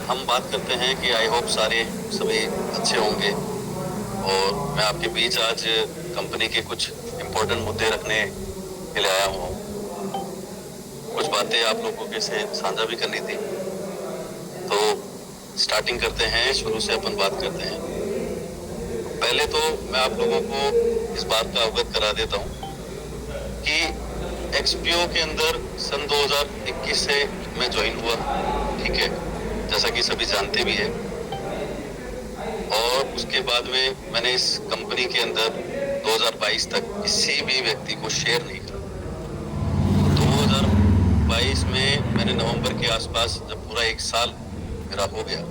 हम बात करते हैं कि आई होप सभी अच्छे होंगे। और मैं आपके बीच आज कंपनी के कुछ इम्पोर्टेंट मुद्दे रखने के लिए आया हूँ। कुछ बातें आप लोगों के से साझा भी करनी थी। तो स्टार्टिंग करते हैं, शुरू से अपन बात करते हैं। पहले तो मैं आप लोगों को इस बात का अवगत करा देता हूँ कि एक्सपीओ के अंदर सन 2021 से मैं ज्वाइन हुआ, ठीक है, जैसा कि सभी जानते भी हैं। और उसके बाद में मैंने इस कंपनी के अंदर 2022 तक किसी भी व्यक्ति को शेयर नहीं करा। 2022 में मैंने नवंबर के आसपास, जब पूरा एक साल मेरा हो गया,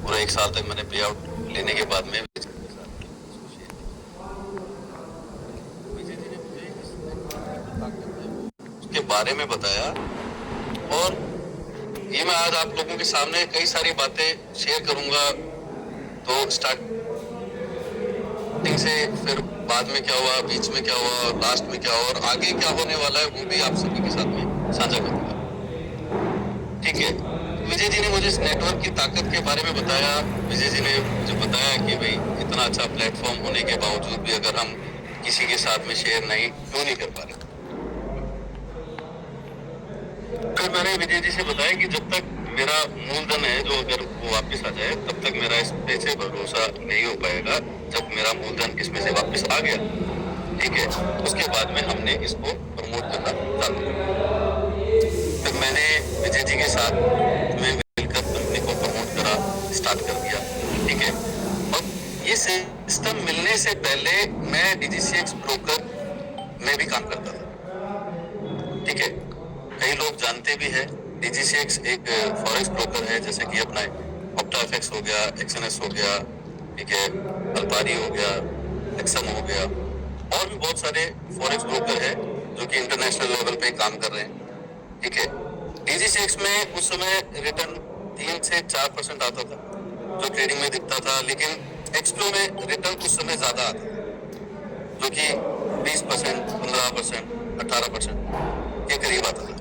पूरा एक साल तक मैंने पे आउट लेने के बाद में उसके बारे में बताया। और ये मैं आज आप लोगों के सामने कई सारी बातें शेयर करूंगा। तो स्टार्टिंग से फिर बाद में क्या हुआ, बीच में क्या हुआ, लास्ट में क्या हुआ और आगे क्या होने वाला है, वो भी आप सभी के साथ में साझा करूंगा, ठीक है। विजय जी ने मुझे इस नेटवर्क की ताकत के बारे में बताया। विजय जी ने मुझे बताया कि भाई इतना अच्छा प्लेटफॉर्म होने के बावजूद भी अगर हम किसी के साथ में शेयर क्यों नहीं कर पा रहे। फिर मैंने विजय जी से बताया कि जब तक मेरा मूलधन है जो अगर वो वापस आ जाए, तब तक मेरा इस पे से भरोसा नहीं हो पाएगा। जब मेरा मूलधन इसमें से वापस आ गया, ठीक है, उसके बाद में हमने इसको प्रमोट करना चालू किया। फिर मैंने विजय जी के साथ में मिलकर कंपनी को प्रमोट करा, स्टार्ट कर दिया, ठीक है। और ये सिस्टम मिलने से पहले मैं डीजीसीएक्स ब्रोकर में भी काम करता था, ठीक है। कई लोग जानते भी हैं, डीजीसीएक्स एक फॉरेक्स ब्रोकर है, जैसे कि अपना ऑप्टाफेक्स हो गया, एक्सएनएस हो गया, ठीक है, अल्पारी हो गया, एक्सम हो गया, और भी बहुत सारे फॉरेक्स ब्रोकर है जो कि इंटरनेशनल लेवल पे काम कर रहे हैं, ठीक है। डीजीसीएक्स में उस समय रिटर्न 3 से 4% आता था जो ट्रेडिंग में दिखता था, लेकिन एक्सपीओ में रिटर्न उस समय ज्यादा आता था जो कि 20%, 15%, 18% के करीब आता था।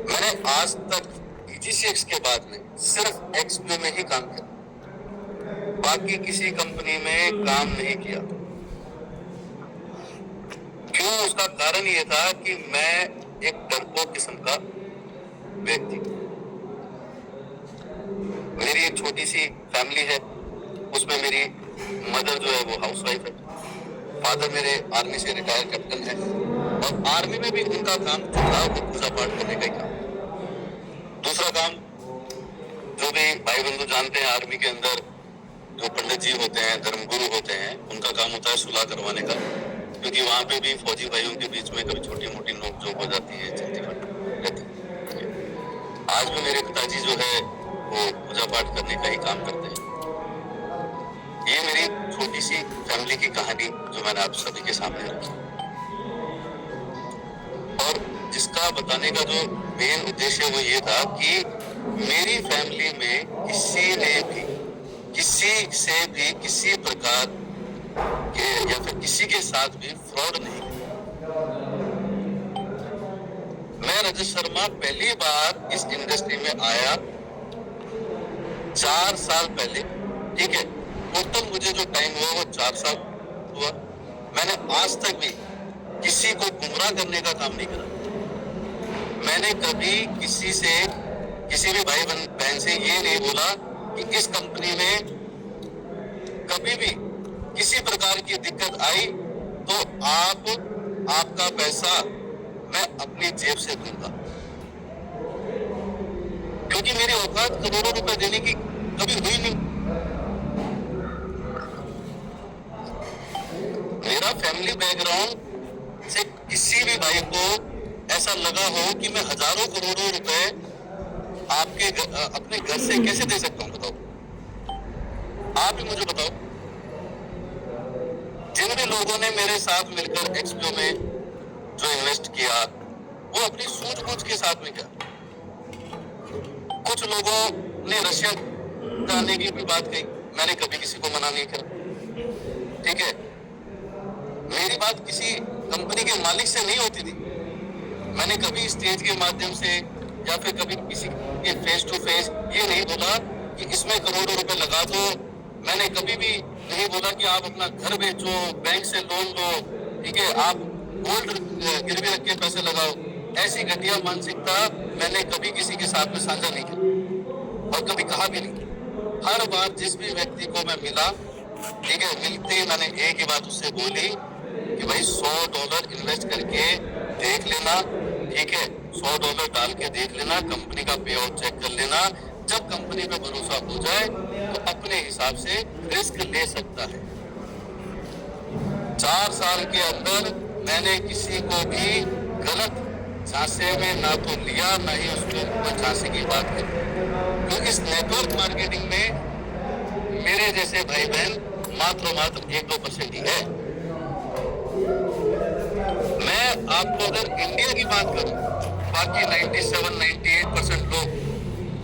मैंने आज तक डीजीसीएक्स के बाद में सिर्फ एक्सपीओ में ही काम किया, बाकी किसी कंपनी में काम नहीं किया। क्यों? उसका कारण ये था कि मैं एक डरपोक किस्म का व्यक्ति। मेरी एक छोटी सी फैमिली है, उसमें मेरी मदर जो है वो हाउसवाइफ है, फादर मेरे आर्मी से रिटायर कैप्टन है, और आर्मी में भी उनका काम जो था वो पूजा पाठ करने का ही काम। दूसरा काम जो भी भाई बंधु जानते हैं, आर्मी के अंदर जो पंडित जी होते हैं, धर्मगुरु होते हैं, उनका काम होता है सुलह करवाने का, क्योंकि वहां पे भी फौजी भाइयों के बीच में कभी छोटी मोटी नोकझोंक हो जाती है, चलती रहती है। आज भी मेरे पिताजी जो है वो पूजा पाठ करने का ही काम करते हैं। ये मेरी छोटी सी फैमिली की कहानी जो मैंने आप सभी के सामने रखी, और जिसका बताने का जो मेन उद्देश्य वो ये था कि मेरी फैमिली में किसी ने भी किसी से भी किसी प्रकार के या फिर किसी के साथ भी फ्रॉड नहीं किया। मैं रजत शर्मा पहली बार इस इंडस्ट्री में आया 4 साल पहले, ठीक है। टोटल मुझे जो टाइम हुआ वो 4 साल हुआ। मैंने आज तक भी किसी को गुमराह करने का काम नहीं करा। मैंने कभी किसी से, किसी भी भाई बहन से ये नहीं बोला कि इस कंपनी में कभी भी किसी प्रकार की दिक्कत आई तो आपका पैसा मैं अपनी जेब से दूंगा, क्योंकि मेरी औकात करोड़ों रुपए देने की कभी हुई नहीं। मेरा फैमिली बैकग्राउंड से किसी भी भाई को ऐसा लगा हो कि मैं हजारों करोड़ों रुपए अपने घर से कैसे दे सकता हूं, बताओ, आप ही मुझे बताओ। जिन भी लोगों ने मेरे साथ मिलकर एक्सपीओ में जो इन्वेस्ट किया वो अपनी सूझबूझ के साथ में किया। कुछ लोगों ने रशिया जाने की भी बात कही, मैंने कभी किसी को मना नहीं किया, ठीक है। मेरी बात किसी कंपनी के मालिक से नहीं होती थी, मैंने कभी स्टेज के माध्यम से या फिर कभी किसी के फेस टू फेस ये नहीं बोला कि इसमें करोड़ों रुपए लगा दो। मैंने कभी भी नहीं बोला कि आप अपना घर बेचो, बैंक से लोन लो, ठीक है, आप गोल्ड गिरवी रख के पैसे लगाओ। ऐसी घटिया मानसिकता मैंने कभी किसी के साथ में साझा नहीं की और कभी कहा भी नहीं। हर बार जिस भी व्यक्ति को मैं मिला, ठीक है, मिलते ही मैंने एक ही बात उससे बोली कि भाई $100 इन्वेस्ट करके देख लेना, ठीक है, $100 डाल के देख लेना, कंपनी का पे आउट चेक कर लेना। जब कंपनी पे भरोसा हो जाए तो अपने हिसाब से रिस्क ले सकता है। 4 साल के अंदर मैंने किसी को भी गलत झांसे में ना तो लिया, ना ही उसको कोई झांसे की बात करी। तो इस नेटवर्क मार्केटिंग में मेरे जैसे भाई बहन मात्र 1-2% ही है। मैं आपको अगर इंडिया की बात करूं, बाकी 97-98% लोग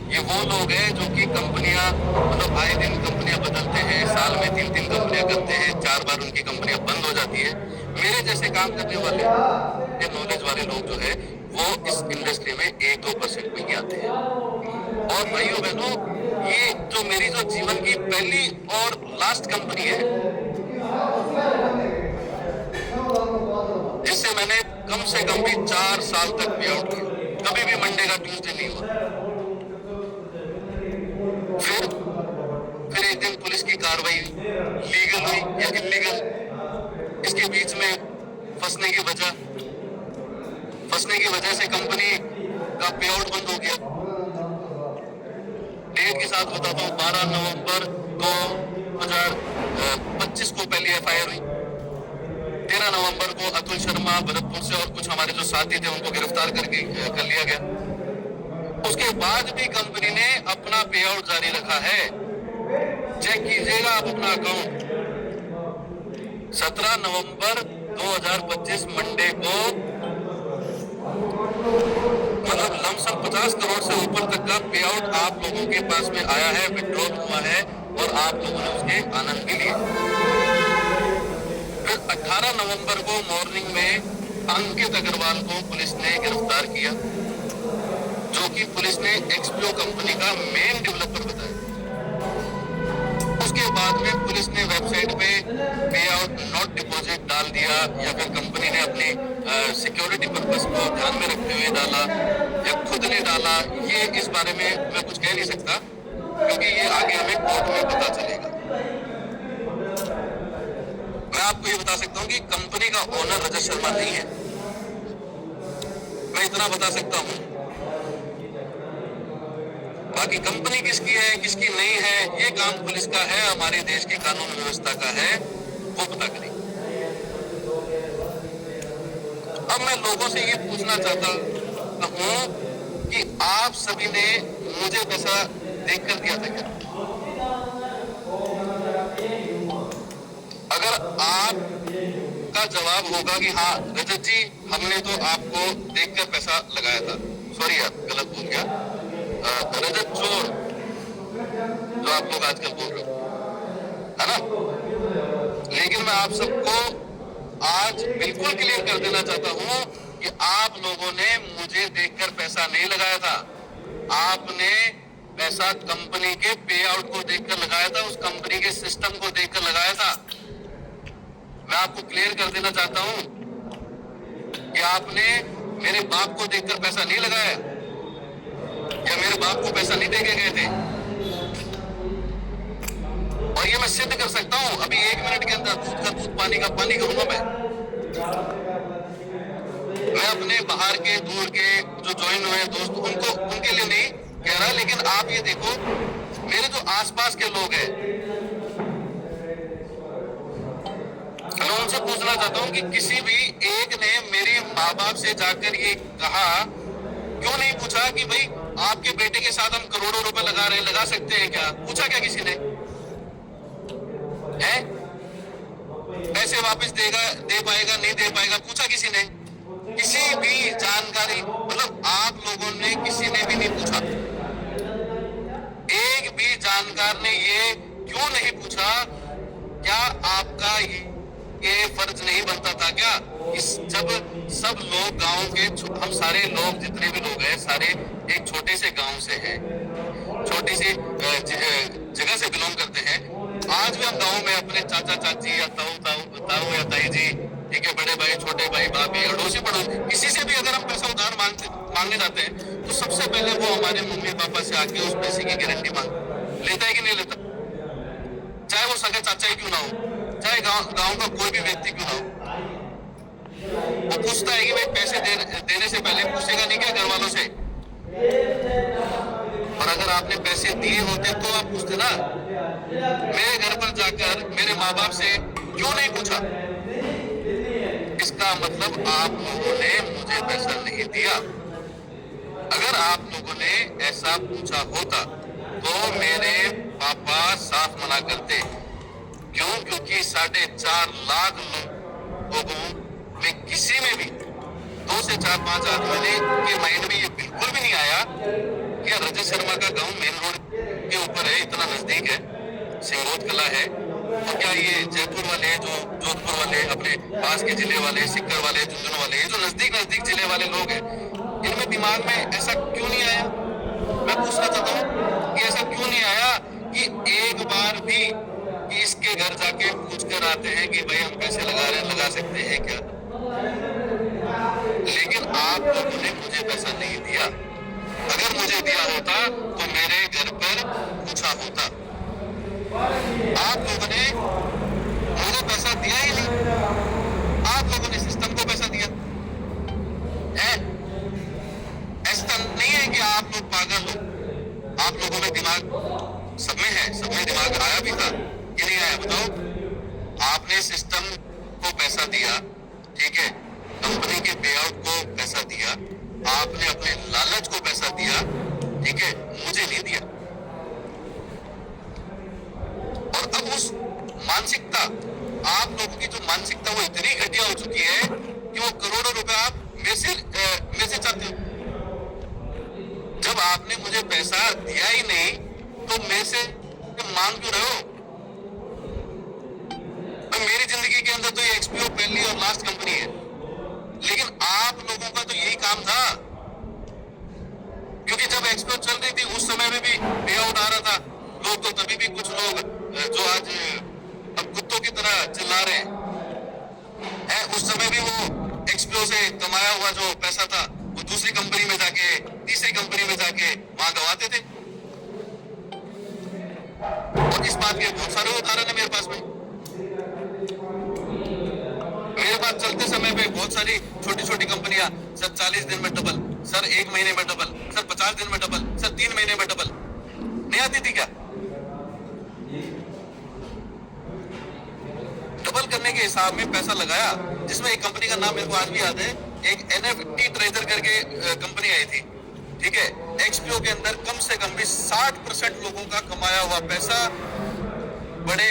ये वो लोग हैं जो कि कंपनियां, मतलब आए दिन कंपनियां बदलते हैं, साल में 3-3 कंपनियां करते हैं, 4 बार उनकी कंपनियां बंद हो जाती है। मेरे जैसे काम करने वाले, ये नॉलेज वाले लोग जो है वो इस इंडस्ट्री में 1-2% में ही आते हैं। और भाइयों बहनों, ये जो मेरी जो जीवन की पहली और लास्ट कंपनी है जिससे मैंने कम से कम भी 4 साल तक पे आउट किया, कभी भी मंडे का ट्यूसडे नहीं हुआ। फिर एक दिन पुलिस की कार्रवाई लीगल हुई या इलीगल, इसके बीच में फंसने की वजह से कंपनी का पे आउट बंद हो गया। डेट के साथ बताता हूँ, 12 नवंबर 2025 को पहली FIR हुई। 13 नवंबर को अतुल शर्मा भरतपुर से और कुछ हमारे जो साथी थे उनको गिरफ्तार करके कर लिया गया। उसके बाद भी कंपनी ने अपना पे आउट जारी रखा है। चेक कीजिएगा आप अपना अकाउंट। 17 नवंबर 2025 मंडे को मतलब लमसम 50 करोड़ से ऊपर तक का पे आउट आप लोगों के पास में आया है, विड्रॉल हुआ है और आप लोगों ने उसके आनंद भी लिए। फिर 18 नवंबर को मॉर्निंग में अंकित अग्रवाल को पुलिस ने गिरफ्तार किया, जो कि पुलिस ने एक्सप्लो कंपनी का मेन डेवलपर बताया। उसके बाद में पुलिस ने वेबसाइट पे पे आउट नॉट डिपॉजिट डाल दिया, या फिर कंपनी ने अपनी सिक्योरिटी पर्पस को ध्यान में रखते हुए डाला या खुद ने डाला, ये इस बारे में मैं कुछ कह नहीं सकता क्योंकि ये आगे हमें कोर्ट में पता चलेगा। मैं आपको ये बता सकता हूँ कि कंपनी का ओनर रजत शर्मा नहीं है, मैं इतना बता सकता हूँ। बाकी कंपनी किसकी है किसकी नहीं है ये काम पुलिस का है, हमारे देश की कानून व्यवस्था का है, वो पता करें। अब मैं लोगों से ये पूछना चाहता हूँ कि आप सभी ने मुझे पैसा देकर दिया था क्या? अगर आपका जवाब होगा कि हाँ रजत जी हमने तो आपको देखकर पैसा लगाया था, सॉरी यार गलत बोल गया, रजत चोर जो आप लोग आजकल बोल रहे हो, है ना? लेकिन मैं आप सबको आज बिल्कुल क्लियर कर देना चाहता हूं कि आप लोगों ने मुझे देखकर पैसा नहीं लगाया था, आपने पैसा कंपनी के पे आउट को देखकर लगाया था, उस कंपनी के सिस्टम को देखकर लगाया था। मैं आपको क्लियर कर देना चाहता हूं कि आपने मेरे बाप को देखकर पैसा नहीं लगाया या मेरे बाप को पैसा नहीं देके गए थे। और ये मैं सिद्ध कर सकता हूं, अभी 1 मिनट के अंदर दूध का दूध पानी का पानी करूंगा। मैं अपने बाहर के दूर के जो ज्वाइन हुए दोस्त उनके लिए नहीं कह रहा, लेकिन आप ये देखो मेरे जो आसपास के लोग हैं, मैं उनसे पूछना चाहता हूं कि किसी भी एक ने मेरे माँ बाप से जाकर ये कहा क्यों नहीं पूछा कि भाई आपके बेटे के साथ हम करोड़ों रुपए लगा सकते हैं क्या? पूछा क्या किसी ने? है पैसे वापस दे पाएगा नहीं दे पाएगा, पूछा किसी ने? किसी भी जानकारी, मतलब आप लोगों ने किसी ने भी नहीं पूछा। एक भी जानकार ने ये क्यों नहीं पूछा? क्या आपका ये फर्ज नहीं बनता था क्या? जब सब लोग गांव के, हम सारे लोग जितने भी लोग हैं सारे एक छोटे से गांव से हैं, छोटी सी जगह से बिलोंग करते हैं। आज भी हम गांव में अपने चाचा चाची या ताऊ या ताई जी, ठीक है, बड़े भाई, छोटे भाई, भाभी, अड़ोसी पड़ोसी, किसी से भी अगर हम पैसा उधार मांगने जाते हैं तो सबसे पहले वो हमारे मम्मी पापा से आके उस पैसे की गारंटी मांग लेता है कि नहीं लेता, चाहे वो सगा चाचा ही क्यों ना हो, चाहे गांव का कोई भी व्यक्ति क्यों ना हो। वो पूछता है कि भाई पैसे देने से पहले पूछेगा नहीं क्या घर वालों से? और अगर आपने पैसे दिए होते तो आप पूछते ना। मेरे घर पर जाकर मेरे माँ बाप से क्यों नहीं पूछा? इसका मतलब आप लोगों ने मुझे पैसा नहीं दिया। अगर आप लोगों ने ऐसा पूछा होता तो मेरे पापा साफ मना करते। क्यों? क्योंकि 4.5 लाख लोगों में किसी में भी 2 से 4-5 आदमी के माइंड में ये बिल्कुल भी नहीं आया कि रजत शर्मा का गांव मेन रोड के ऊपर है, इतना नजदीक है, सिंगोद कला है। तो क्या ये जयपुर वाले, जो जोधपुर वाले, अपने पास के जिले वाले, सिक्कर वाले, झुंझुनू वाले, ये जो नजदीक जिले वाले लोग हैं, इनमें दिमाग में ऐसा क्यों नहीं आया? मैं पूछना चाहता हूँ कि ऐसा क्यों नहीं आया कि एक बार भी कि इसके घर जाके पूछ कर आते हैं कि भाई हम पैसे लगा सकते हैं क्या? लेकिन आप लोगों ने मुझे पैसा नहीं दिया। अगर मुझे दिया होता तो मेरे घर पर पूछा होता। आप लोगों ने मुझे पैसा दिया ही नहीं, आप लोगों ने सिस्टम को पैसा दिया है। ऐसा नहीं है कि आप लोग पागल हो, आप लोगों में दिमाग सब में है, सब में दिमाग आया भी था कि नहीं आया? बताओ। आपने सिस्टम को पैसा दिया, ठीक है, कंपनी के पे आउट को पैसा दिया, आपने अपने लालच को पैसा दिया, ठीक है, मुझे नहीं दिया। और अब उस मानसिकता, आप लोगों की जो मानसिकता वो इतनी घटिया हो चुकी है कि वो करोड़ों रुपए आप मेरे से चाहते हो। जब आपने मुझे पैसा दिया ही नहीं तो मेरे से मांग क्यों रहे हो? मेरी जिंदगी के अंदर तो ये एक्सपीओ पहली और लास्ट कंपनी है, लेकिन आप लोगों का तो यही काम था। क्योंकि जब एक्सपीओ चल रही थी उस समय में भी पे आउट आ रहा था, लोग तो तभी भी कुछ लोग जो आज अब कुत्तों की तरह चिल्ला रहे हैं, उस समय भी वो एक्सपीओ से कमाया हुआ जो पैसा था वो दूसरी कंपनी में जाके, तीसरी कंपनी में जाके वहां गवाते थे। और इस बात के बहुत सारे उदाहरण है मेरे पास में। मेरे पास चलते समय पे बहुत सारी छोटी छोटी कंपनियां, सर 40 दिन में डबल, सर 1 महीने में डबल, सर 50 दिन में डबल, सर 3 महीने में डबल, नहीं आती थी क्या? डबल करने के हिसाब में पैसा लगाया, जिसमें एक कंपनी का नाम मेरे को आज भी याद है, एक NFT ट्रेजर करके कंपनी आई थी, ठीक है। एक्सपीओ के अंदर कम से कम भी 60% लोगों का कमाया हुआ पैसा बड़े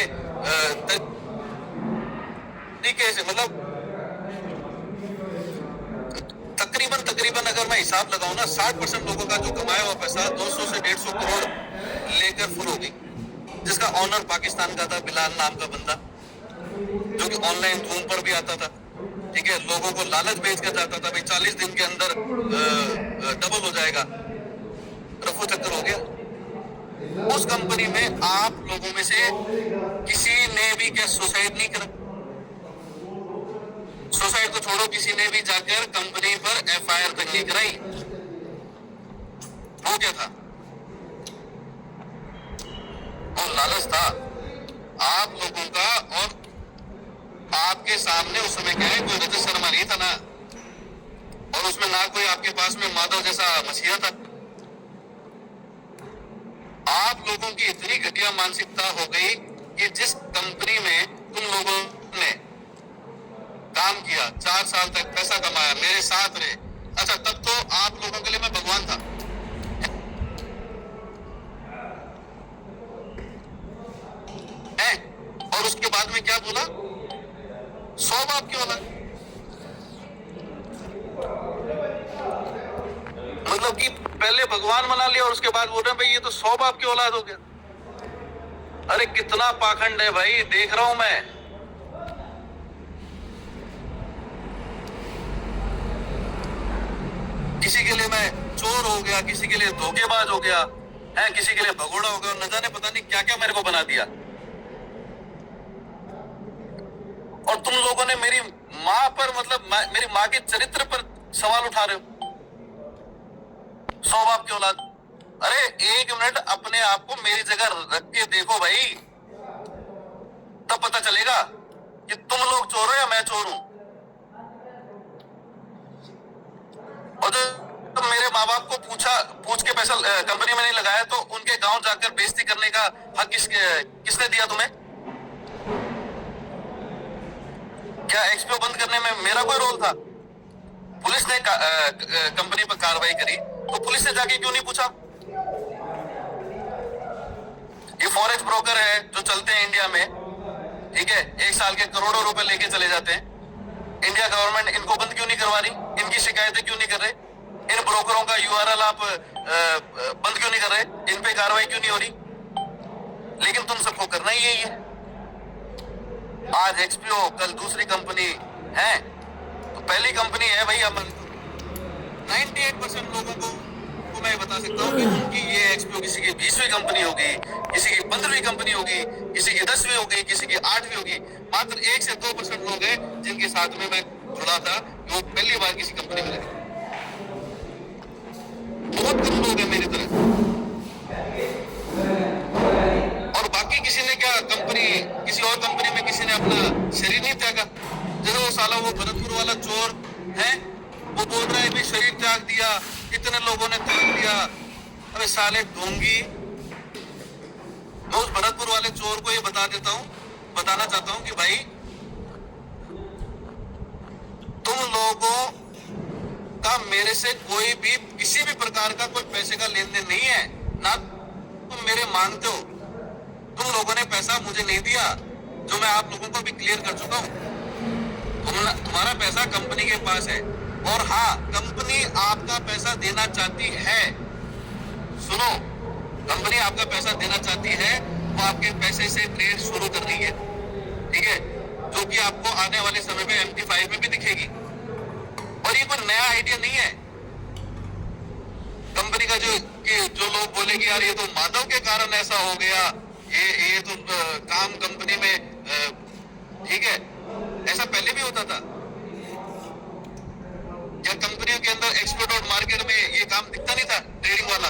तरीके से, मतलब तकरीबन अगर मैं हिसाब लगाऊं ना, 60% लोगों का जो कमाया हुआ पैसा 200 से 150 करोड़ लेकर फुल हो गई, जिसका ऑनर पाकिस्तान का था, बिलाल नाम का बंदा, जो कि ऑनलाइन धूम पर भी आता था, ठीक है, लोगों को लालच बेच कर जाता था, भाई 40 दिन के अंदर डबल हो जाएगा, रफू चक्कर हो गया। उस कंपनी में आप लोगों में से किसी ने भी क्या सुसाइड नहीं करा? सुसाइड को छोड़ो, किसी ने भी जाकर कंपनी पर FIR तक नहीं कराई। वो क्या था? और लालच था आप लोगों का। और आपके सामने उस समय क्या है, कोई रजत शर्मा नहीं था ना, और उसमें ना कोई आपके पास में माधव जैसा मसीहा था। आप लोगों की इतनी घटिया मानसिकता हो गई कि जिस कंपनी में तुम लोगों ने काम किया, 4 साल तक पैसा कमाया, मेरे साथ रहे, अच्छा तब तो आप लोगों के लिए मैं भगवान था। और उसके बाद में क्या बोला? 100 बाप की औलाद। मतलब कि पहले भगवान बना लिया और उसके बाद बोल रहे हैं भाई ये तो 100 बाप की औलाद हो गया। अरे कितना पाखंड है भाई, देख रहा हूं मैं। किसी के लिए मैं चोर हो गया, किसी के लिए धोखेबाज हो गया है, किसी के लिए भगोड़ा हो गया, न जाने पता नहीं क्या क्या मेरे को बना दिया। और तुम लोगों ने मेरी माँ पर, मतलब मेरी माँ के चरित्र पर सवाल उठा रहे हो। 100 बाप की औलाद। अरे 1 मिनट अपने आप को मेरी जगह रख के देखो भाई, तब पता चलेगा कि तुम लोग चोर हो या मैं चोर हूं। और जो मेरे माँ बाप को पूछ के पैसा कंपनी में नहीं लगाया, तो उनके गांव जाकर बेइज्जती करने का हक किसने दिया तुम्हें? क्या एक्सपीओ बंद करने में मेरा कोई रोल था? पुलिस ने कंपनी पर कार्रवाई करी, तो पुलिस ने जाके क्यों नहीं पूछा? ये फॉरेक्स ब्रोकर है जो चलते हैं इंडिया में, ठीक है, 1 साल के करोड़ों रुपए लेके चले जाते हैं। इंडिया गवर्नमेंट इनको बंद क्यों नहीं करवा रही? इनकी शिकायतें क्यों नहीं कर रहे? इन ब्रोकरों का यूआरएल आप बंद क्यों नहीं कर रहे? इन पे कार्रवाई क्यों नहीं हो रही? लेकिन तुम सबको करना ही यही है। आज एक्सपीओ, कल दूसरी कंपनी है, तो पहली कंपनी है भाई अमन। 98% लोगों को मैं बता सकता हूँ कि उनकी ये एक्सपीओ किसी की 20वीं कंपनी होगी, किसी की 15वीं कंपनी होगी, किसी की 10वीं होगी, किसी की 8वीं होगी। मात्र 1 से 2% लोग हैं जिनके साथ में मैं जुड़ा था, वो पहली बार किसी कंपनी में लगे। बहुत कम लोग हैं मेरी तरह। और बाकी किसी ने क्या किसी और कंपनी में किसी ने अपना शरीर नहीं त्यागा? जैसे वो साला, वो भरतपुर वाला चोर है, वो बोल रहा है भी शरीर त्याग दिया, इतने लोगों ने त्याग दिया। अबे साले ढोंगी, मैं उस भरतपुर वाले चोर को ये बताना चाहता हूँ कि भाई तुम लोगों का मेरे से कोई भी किसी भी प्रकार का कोई पैसे का लेन देन नहीं है, ना तुम मेरे मांगते हो। तुम लोगों ने पैसा मुझे नहीं दिया, जो मैं आप लोगों को भी क्लियर कर चुका हूँ। तुम्हारा पैसा कंपनी के पास है, और हाँ, कंपनी आपका पैसा देना चाहती है। सुनो, कंपनी आपका पैसा देना चाहती है, वो आपके पैसे से ट्रेड शुरू कर रही है, ठीक है, जो कि आपको आने वाले समय में MT5 में भी दिखेगी। और ये कोई नया आइडिया नहीं है कंपनी का, जो लोग बोले कि यार ये तो माधव के कारण ऐसा हो गया, ये तो काम कंपनी में, ठीक है, ऐसा पहले भी होता था। या कंपनियों के अंदर एक्सपोर्ट मार्केट में ये काम दिखता नहीं था, ट्रेडिंग वाला।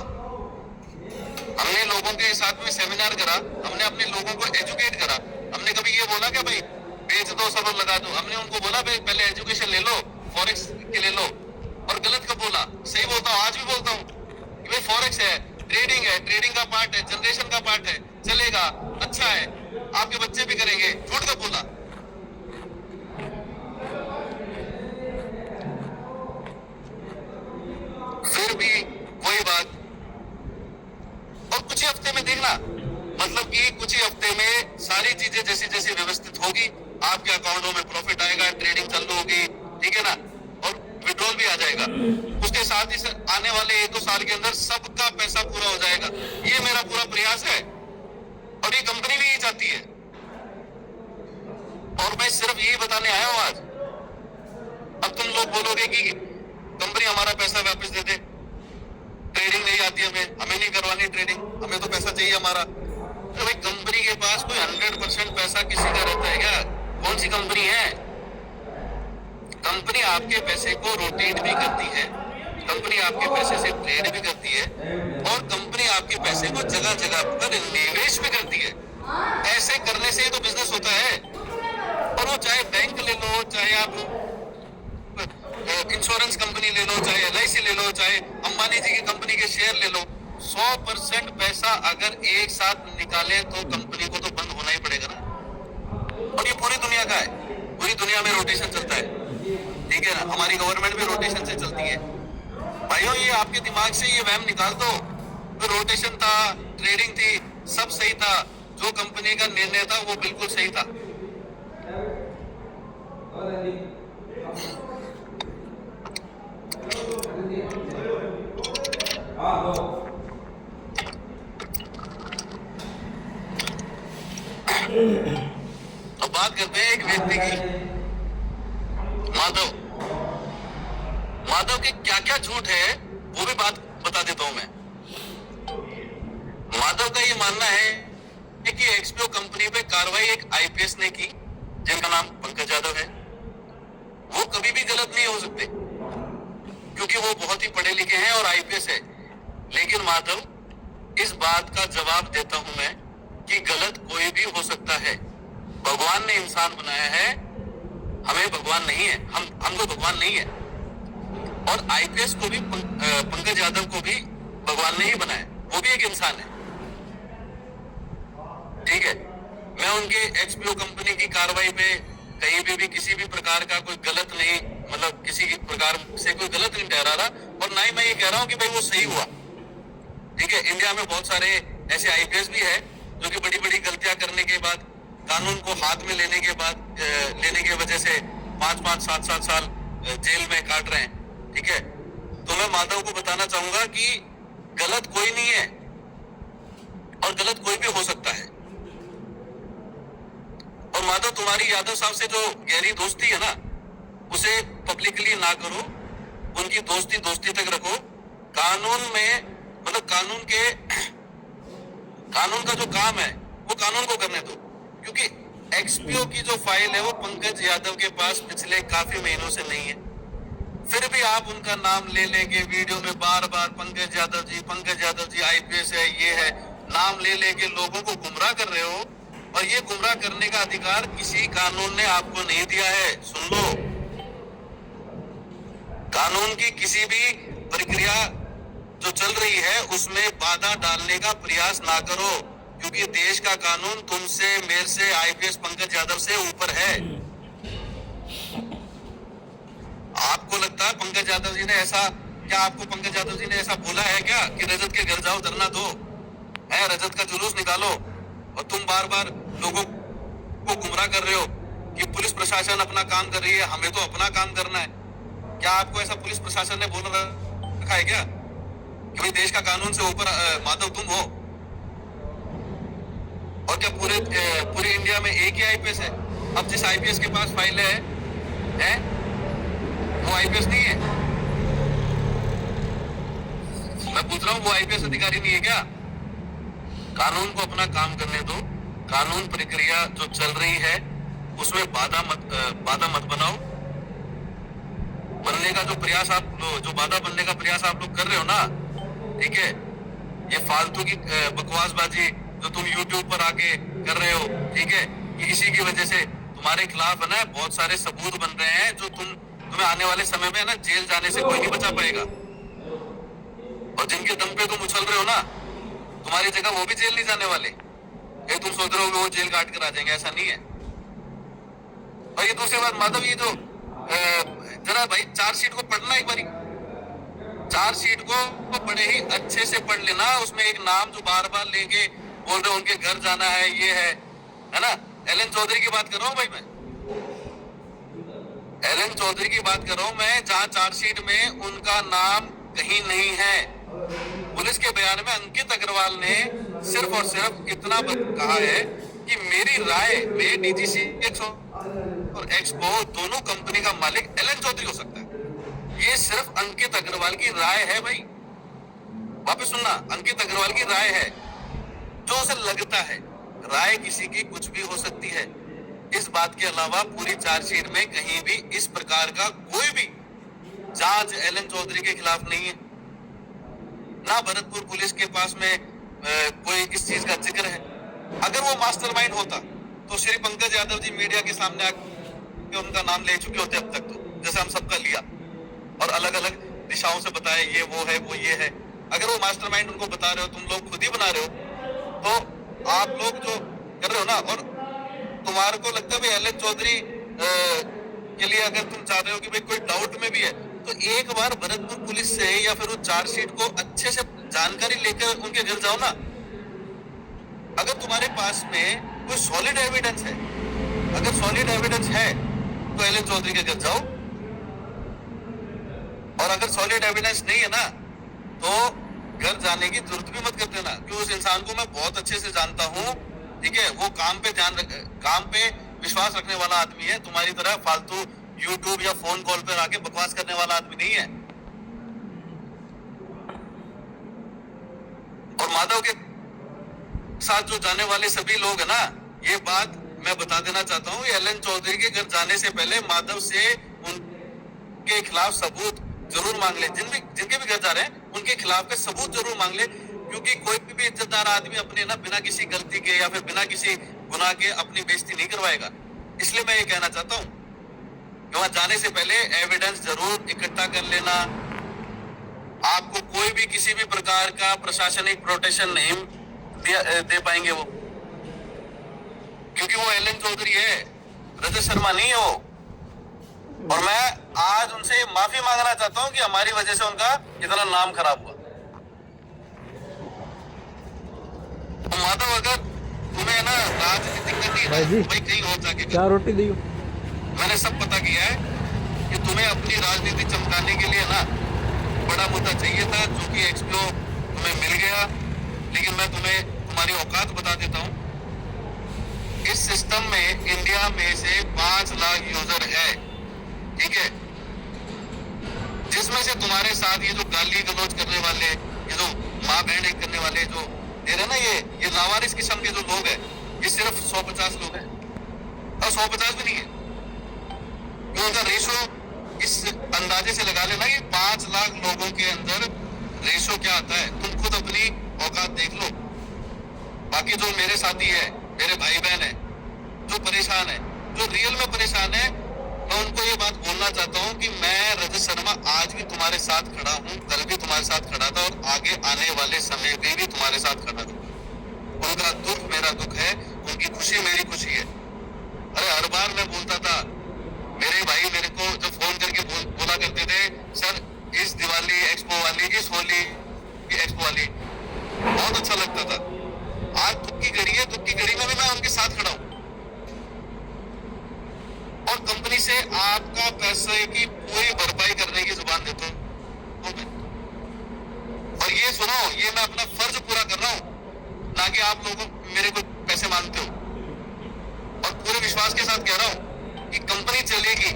हमने लोगों के साथ में सेमिनार करा, हमने अपने लोगों को एजुकेट करा। हमने कभी ये बोला क्या भाई बेच दो, सब लगा दो? हमने उनको बोला भाई पहले एजुकेशन ले लो, फॉरेक्स के ले लो। और गलत कब बोला? सही बोलता हूँ, आज भी बोलता हूँ कि भाई फॉरेक्स है, ट्रेडिंग का पार्ट है, जनरेशन का पार्ट है, चलेगा, अच्छा है, आपके बच्चे भी करेंगे। झूठ कब बोला? फिर भी वही बात। और कुछ ही हफ्ते में देखना, मतलब कि कुछ ही हफ्ते में सारी चीजें जैसी जैसी व्यवस्थित होगी, आपके अकाउंटों में प्रॉफिट आएगा, ट्रेडिंग चालू होगी, ठीक है ना, और विड्रॉल भी आ जाएगा। उसके साथ ही आने वाले 1-2 साल के अंदर सबका पैसा पूरा हो जाएगा। ये मेरा पूरा प्रयास है, और ये कंपनी भी यही चाहती है। और मैं सिर्फ यही बताने आया हूं आज। अब तुम लोग बोलोगे कि कंपनी हमारा पैसा वापस दे दे, ट्रेडिंग नहीं आती हमें नहीं करवानी ट्रेडिंग, हमें तो पैसा चाहिए हमारा। तो भाई कंपनी के पास कोई 100% पैसा किसी का रहता है क्या? कौन सी कंपनी है? कंपनी आपके पैसे को रोटेट भी करती है, कंपनी आपके पैसे से ट्रेड भी करती है, और कंपनी आपके पैसे को जगह जगह पर निवेश भी करती है। ऐसे करने से ही तो बिजनेस होता है। और वो चाहे बैंक ले लो, चाहे आप इंश्योरेंस कंपनी ले लो, चाहे LIC ले लो, चाहे अंबानी जी की कंपनी के शेयर ले लो, 100% पैसा अगर एक साथ निकाले तो कंपनी को तो बंद होना ही पड़ेगा ना। और ये पूरी दुनिया का है, पूरी दुनिया में रोटेशन चलता है, ठीक है ना। हमारी गवर्नमेंट भी रोटेशन से चलती है। भाइयों, ये आपके दिमाग से ये वहम निकाल दो, तो रोटेशन था, ट्रेडिंग थी, सब सही था, जो कंपनी का निर्णय था वो बिल्कुल सही था। अब बात करते हैं एक व्यक्ति की, माधव के क्या क्या झूठ है वो भी बात बता देता हूं मैं। माधव का ये मानना है कि एक्सपीओ कंपनी पे कार्रवाई एक आईपीएस ने की, जिनका नाम पंकज यादव है। वो कभी भी गलत नहीं हो सकते क्योंकि वो बहुत ही पढ़े लिखे हैं और आईपीएस है। लेकिन माधव, इस बात का जवाब देता हूं मैं कि गलत कोई भी हो सकता है। भगवान ने इंसान बनाया है, हमें भगवान नहीं है, हम तो भगवान नहीं है। और आईपीएस को भी पंकज यादव को भी भगवान ने ही बनाया, वो भी एक इंसान है। ठीक है, मैं उनके एक्सपीओ कंपनी की कार्रवाई पे कहीं भी किसी भी प्रकार का कोई गलत नहीं, मतलब किसी प्रकार से कोई गलत नहीं ठहरा रहा, और ना ही मैं ये कह रहा हूँ कि भाई वो सही हुआ। ठीक है, इंडिया में बहुत सारे ऐसे आईपीएस भी है जो कि बड़ी बड़ी गलतियां करने के बाद, कानून को हाथ में लेने के वजह से 5-5, 7-7 साल जेल में काट रहे हैं। ठीक है, तो मैं माधव को बताना चाहूंगा कि गलत कोई नहीं है और गलत कोई भी हो सकता है। और माधव, तुम्हारी यादव साहब से जो गहरी दोस्ती है ना, उसे पब्लिकली ना करो, उनकी दोस्ती दोस्ती तक रखो। कानून में, मतलब कानून का जो काम है वो कानून को करने दो, क्योंकि एक्सपीओ की जो फाइल है वो पंकज यादव के पास पिछले काफी महीनों से नहीं है। फिर भी आप उनका नाम ले लेके वीडियो में बार बार पंकज यादव जी आईपीएस है, ये है, नाम ले लेके लोगों को गुमराह कर रहे हो। और ये गुमराह करने का अधिकार किसी कानून ने आपको नहीं दिया है। सुन लो, कानून की किसी भी प्रक्रिया जो चल रही है उसमें बाधा डालने का प्रयास ना करो, क्योंकि देश का कानून तुमसे, मेरे से, आईपीएस पंकज यादव से ऊपर है। आपको लगता है पंकज यादव जी ने ऐसा, क्या आपको पंकज यादव जी ने ऐसा बोला है क्या कि रजत के घर जाओ धरना दो, है रजत का जुलूस निकालो? और तुम बार बार लोगों को गुमराह कर रहे हो कि पुलिस प्रशासन अपना काम कर रही है, हमें तो अपना काम करना है। क्या आपको ऐसा पुलिस प्रशासन ने बोल रखा है क्या कि भाई देश का कानून से ऊपर माधव तुम हो? और क्या पूरे इंडिया में एक ही आईपीएस है? अब जिस आईपीएस के पास फाइल है वो आईपीएस नहीं है? मैं पूछ रहा हूँ, वो आईपीएस अधिकारी नहीं है क्या? कानून को अपना काम करने दो। कानून प्रक्रिया जो चल रही है उसमें बाधा मत बनाओ। बनने का जो प्रयास जो बाधा बनने का प्रयास आप लोग कर रहे हो ना, ठीक है, ये फालतू की बकवासबाजी जो तुम YouTube पर आके कर रहे हो, ठीक है, कि इसी की वजह से तुम्हारे खिलाफ है ना बहुत सारे सबूत बन रहे हैं, जो तुम्हें आने वाले समय में है ना जेल जाने से कोई नहीं बचा पाएगा। और जिनके दम पे तुम उछल रहे हो ना, तुम्हारी जगह वो भी जेल नहीं जाने वाले। ये तुम सोच रहे हो कि वो जेल काट कर आ जाएंगे, ऐसा नहीं है। और ये दूसरी बात माधव, ये जो जरा भाई चार्जशीट को पढ़ना एक बारी, चार्जशीट को बड़े ही अच्छे से पढ़ लेना। उसमें एक नाम जो बार बार लेके बोल रहे हो उनके घर जाना है, ये है ना, एलन चौधरी की बात कर रहा हूँ भाई, मैं एलन चौधरी की बात कर रहा हूँ मैं, जहाँ चार्जशीट में उनका नाम कहीं नहीं है। पुलिस के बयान में अंकित अग्रवाल ने सिर्फ और सिर्फ इतना कहा है कि मेरी राय में डीजीसी और एक्सपो दोनों कंपनी का मालिक एलन चौधरी हो सकता है। ये सिर्फ अंकित अग्रवाल की राय है भाई, वापस सुनना, अंकित अग्रवाल की राय है, जो उसे लगता है। राय किसी की कुछ भी हो सकती है। इस बात के अलावा पूरी चार्जशीट में कहीं भी इस प्रकार का कोई भी जांच एलन चौधरी के खिलाफ नहीं है। ना भरतपुर पुलिस के पास में कोई इस चीज का जिक्र है। अगर वो मास्टरमाइंड होता तो श्री पंकज यादव जी मीडिया के सामने आके उनका नाम ले चुके होते अब तक, तो जैसे हम सबका लिया और अलग अलग दिशाओं से बताया ये वो है वो ये है। अगर वो मास्टरमाइंड उनको बता रहे हो, तुम लोग खुद ही बना रहे हो, तो आप लोग जो कर रहे हो ना, और तुम्हारे को लगता है भाई एलन चौधरी के लिए अगर तुम चाह रहे हो कि भाई कोई डाउट में भी है, तो एक बार भरतपुर पुलिस से या फिर वो चार्जशीट को अच्छे से जानकारी लेकर उनके घर जाओ ना। अगर तुम्हारे पास में कोई सॉलिड एविडेंस है, अगर सॉलिड एविडेंस है तो एलन चौधरी के घर जाओ, और अगर सॉलिड एविडेंस नहीं है ना तो घर जाने की जरूरत भी मत कर देना, क्योंकि उस इंसान को मैं बहुत अच्छे से जानता हूँ। ठीक है, वो काम पे विश्वास रखने वाला आदमी है, तुम्हारी तरह फालतू YouTube या फोन कॉल पर आके बकवास करने वाला आदमी नहीं है। माधव के साथ जो जाने वाले सभी लोग है ना, ये बात मैं बता देना चाहता हूँ, एलन चौधरी के घर जाने से पहले माधव से उनके खिलाफ सबूत जरूर मांग ले। जिनके भी घर जा रहे हैं उनके खिलाफ का सबूत जरूर मांग ले, क्योंकि कोई भी इज्जतदार आदमी अपने ना बिना किसी गलती के या फिर बिना किसी गुनाह के अपनी बेइज्जती नहीं करवाएगा। इसलिए मैं ये कहना चाहता हूँ कि वहां जाने से पहले एविडेंस जरूर इकट्ठा कर लेना। आपको कोई भी किसी भी प्रकार का प्रशासनिक प्रोटेक्शन नहीं दे पाएंगे वो, क्योंकि वो एलन चौधरी है, रजत शर्मा नहीं है वो। और मैं आज उनसे माफी मांगना चाहता हूं कि हमारी वजह से उनका इतना नाम खराब हुआ। तो माधव, अगर तुम्हें ना राजनीति करनी है भाई कहीं और जाके क्या रोटी दी? मैंने सब पता किया है कि तुम्हें अपनी राजनीति चमकाने के लिए ना बड़ा मुद्दा चाहिए था, जो कि एक्सप्लो तुम्हें मिल गया। लेकिन मैं तुम्हें तुम्हारी औकात बता देता हूँ। इस सिस्टम में इंडिया में से 5 लाख यूजर है, ठीक है, जिसमें से तुम्हारे साथ ये जो गाली गलौज करने वाले, ये जो माँ बहन एक करने वाले जो दे रहे ना, ये लावारिस किस्म के जो लोग हैं, ये सिर्फ 150 लोग हैं, और 150 भी नहीं है। उनका रेशो इस अंदाजे से लगा लेना कि 5 लाख लोगों के अंदर रेशो क्या आता है। तुम खुद अपनी औकात देख लो। बाकी जो मेरे साथी है, मेरे भाई बहन है, जो परेशान है, जो रियल में परेशान है, मैं उनको ये बात बोलना चाहता हूँ कि मैं रजत शर्मा आज भी तुम्हारे साथ खड़ा हूँ, कल भी तुम्हारे साथ खड़ा था और आगे आने वाले समय में भी तुम्हारे साथ खड़ा था। उनका दुख मेरा दुख है, उनकी खुशी मेरी खुशी है। अरे हर बार मैं बोलता था, मेरे भाई मेरे को जब फोन करके बोला करते थे, सर इस दिवाली एक्सपो वाली, इस होली एक्सपो वाली, बहुत अच्छा लगता था। आज दुख की घड़ी है, दुख की घड़ी में भी मैं उनके साथ खड़ा हूँ। और कंपनी से आपका पैसे की पूरी भरपाई करने की जुबान देता हूँ। और ये सुनो, ये मैं अपना फर्ज पूरा कर रहा हूँ, ना कि आप लोगों मेरे को पैसे मांगते हो। और पूरे विश्वास के साथ कह रहा हूँ कि कंपनी चलेगी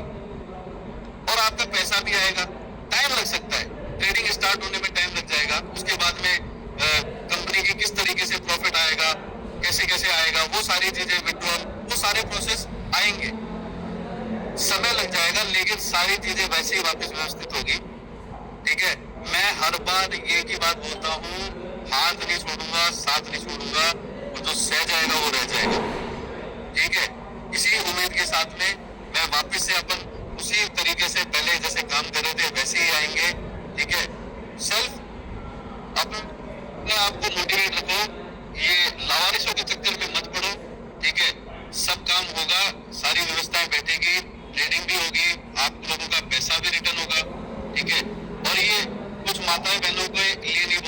और आपका पैसा भी आएगा। टाइम लग सकता है, ट्रेडिंग स्टार्ट होने में टाइम लग जाएगा, उसके बाद में कंपनी की किस तरीके से प्रॉफिट आएगा, कैसे कैसे आएगा, वो सारी चीजें, विड्रॉल, वो सारे प्रोसेस आएंगे, समय लग जाएगा, लेकिन सारी चीजें वैसे ही वापस व्यवस्थित होगी, ठीक है। मैं हर बार एक ही बात बोलता हूँ, हाथ नहीं छोड़ूंगा, साथ नहीं छोड़ूंगा, और जो सह जाएगा वो रह जाएगा, ठीक है। इसी उम्मीद के साथ में मैं वापस से अपन उसी तरीके से पहले जैसे काम कर रहे थे वैसे ही आएंगे, ठीक है। सेल्फ अपने आप को मोटिवेट रखो, ये लावारिसों के चक्कर में मत पड़ो, ठीक है। सब काम होगा, सारी व्यवस्थाएं बैठेगी, ट्रेडिंग भी होगी, आप लोगों का पैसा भी रिटर्न होगा, ठीक है। और ये कुछ माताएं बहनों के लिए नहीं